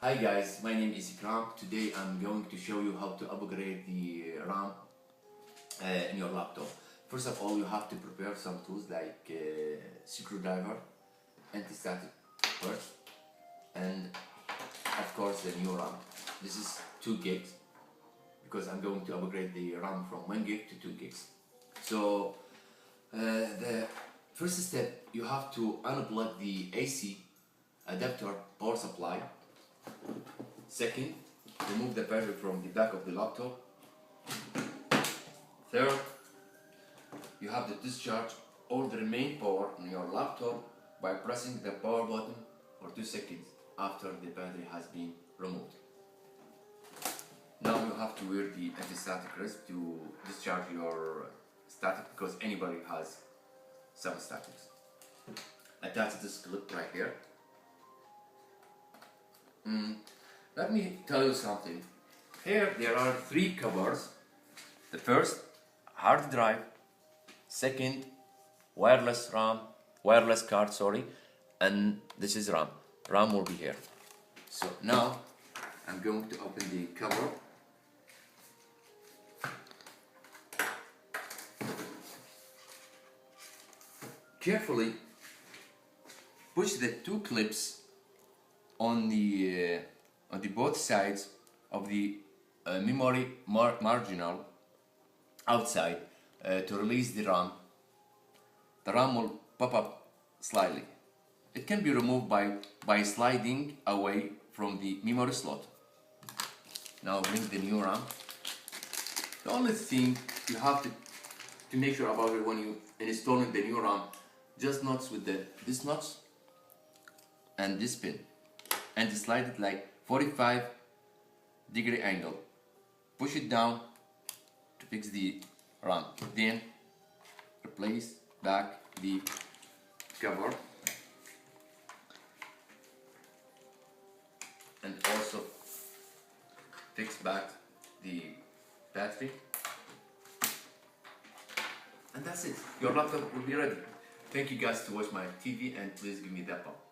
Hi guys, my name is Ikram. Today I'm going to show you how to upgrade the RAM in your laptop. First of all, you have to prepare some tools like screwdriver, anti-static first, and of course the new RAM. This is 2 gigs because I'm going to upgrade the RAM from 1 gig to 2 gigs. So the first step, you have to unplug the AC adapter power supply. Second, remove the battery from the back of the laptop. Third, you have to discharge all the remaining power on your laptop by pressing the power button for 2 seconds after the battery has been removed. Now you have to wear the anti-static wrist to discharge your static because anybody has some statics. Attach this clip right here. Let me tell you something. Here there are 3 covers. The first, hard drive. Second, wireless card, and this is RAM. RAM will be here. So now I'm going to open the cover. Carefully push the 2 clips on the both sides of the memory marginal outside to release the RAM. The RAM will pop up slightly. It can be removed by sliding away from the memory slot. Now bring the new RAM. The only thing you have to make sure about it when you installing the new RAM, just nuts with this nuts and this pin, and slide it like 45-degree angle. Push it down to fix the RAM. Then replace back the cover and also fix back the battery, and that's it. Your laptop will be ready. Thank you guys to watch my TV, and please give me that up.